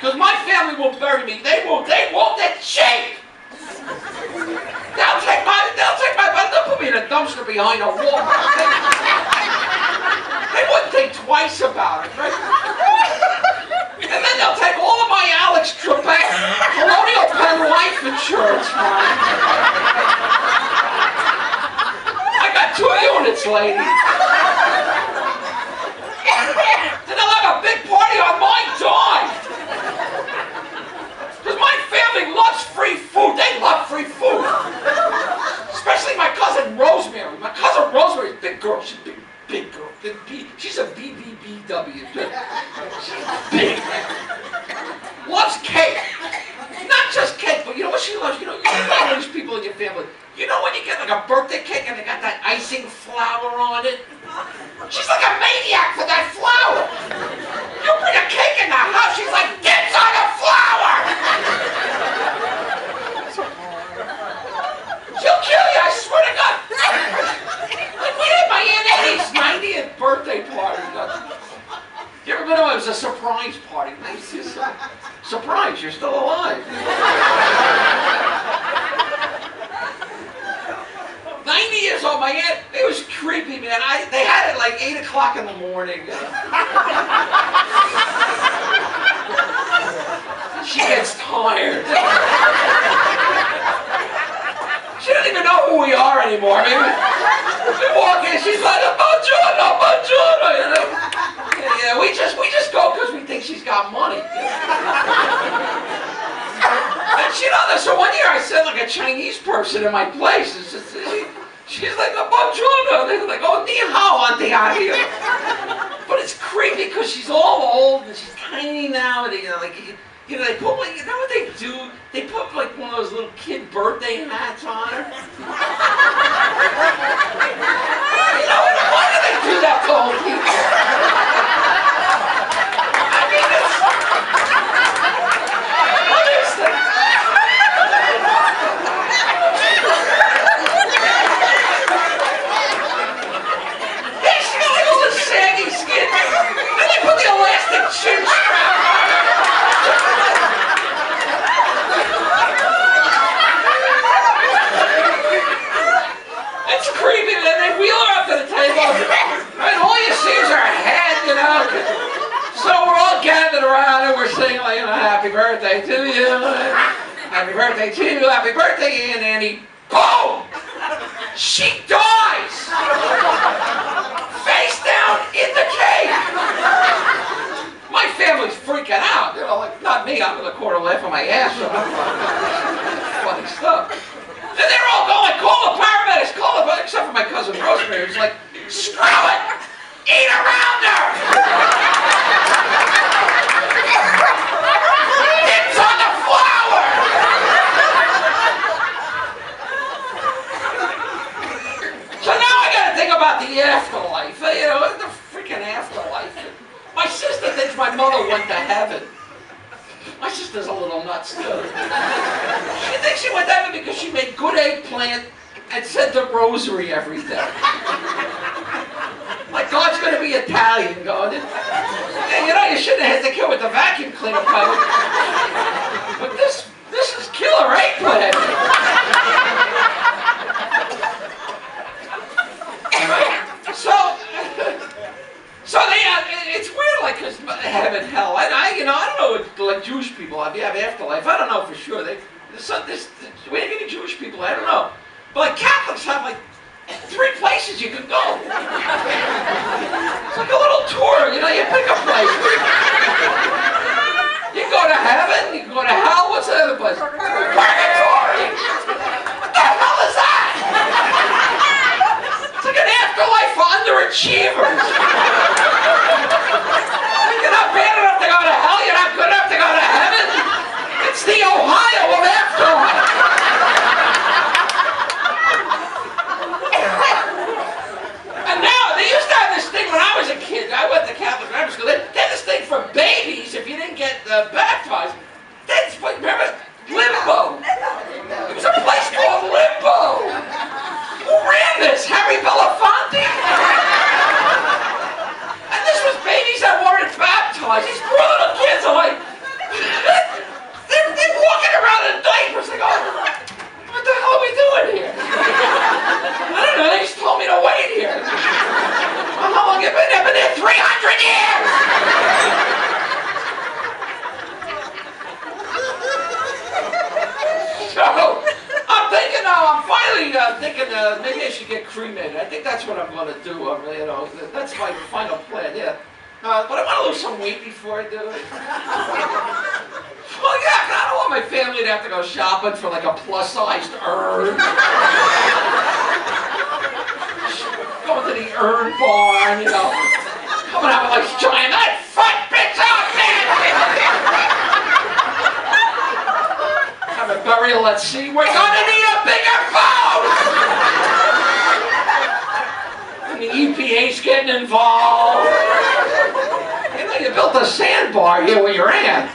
Because my family will bury me. They won't get shape. They'll take my butt. They'll put me in a dumpster behind a wall. They wouldn't think twice about it, right? And then they'll take all of my Alex Trebek Colonial Penn life insurance money. I got 2 units, lady. Then they'll have a big party on my dime. Because my family loves free food. They love free food. Especially my cousin Rosemary. My cousin Rosemary's a big girl. She's a big girl. She's a BBBW. She's big. Loves cake. Not just cake, but you know what she loves? You know all these people in your family. You know when you get like a birthday cake and they got that icing flour on it? She's like a maniac for that flour. You bring a cake in the house, she's like, dibs on the flour! She'll kill you, I swear to God. Like we had my Aunt Eddie's 90th birthday party. You ever been to it? It was a surprise party. Nice. Surprise, you're still alive. 90 years old, my aunt, it was creepy, man. They had it like 8 o'clock in the morning. She gets tired. She doesn't even know who we are anymore. I mean, we walk in, she's like, buongiorno, buongiorno, you know. Yeah, we just go because we think she's got money. And she knows that. So one year I sent like a Chinese person in my place. She's like, buongiorno. They're like, oh, ni hao, auntie Adia. But it's creepy because she's all old and she's tiny now. And, they put like, you know what they do? They put like one of those little kid birthday hats on her. You know, why do they do that to old people? I mean, what is that? Yeah, she got like all this saggy skin. And they put the elastic chin strap on her. It's creepy, and they wheel her up to the table, and all you see is her head, you know. So we're all gathered around, and we're singing, like, you know, happy birthday to you, happy birthday to you, happy birthday, Aunt Annie. Boom! She dies! Face down in the cake! My family's freaking out, you know, like, not me, I'm in the corner laughing my ass off. Funny stuff. And they're all going, call the paramedics, except for my cousin Rosemary, who's like, screw it! Eat around her! It's on the flour! So now I gotta think about the afterlife. You know, the freaking afterlife. My sister thinks my mother went to heaven. My sister's a little nuts, too. She thinks she went to heaven because she made good eggplant and said the rosary every day. Like God's going to be Italian, going. And you know, you shouldn't have hit the kid with the vacuum cleaner pipe. But this is killer eggplant. So it's weird, like, cause heaven, hell. I don't know what like Jewish people have. You have afterlife. I don't know for sure. We have any Jewish people. I don't know. But like Catholics have like 3 places you can go. It's like a little tour. You know, you pick a place. You go to heaven. You can go to hell. What's the other place? Purgatory. What the hell is that? It's like an afterlife for underachievers. You're not bad enough to go to hell, you're not good enough to go to heaven. It's the Ohio of afterlife. And now, they used to have this thing when I was a kid. I went to Catholic grammar school. They had this thing for babies if you didn't get baptized. Remember? Limbo. It was a place called Limbo. Who ran this? Harry Belafonte? maybe I should get cremated. I think that's what I'm going to do. You know, that's my final plan. Yeah. But I want to lose some weight before I do it. Well, yeah, 'cause I don't want my family to have to go shopping for like a plus-sized urn. Going to the urn barn, you know. Coming out with like giant, that fat bitch out there! Have a burial at sea. We're gonna need a bigger boat! And the EPA's getting involved. You know, you built a sandbar here where you're at.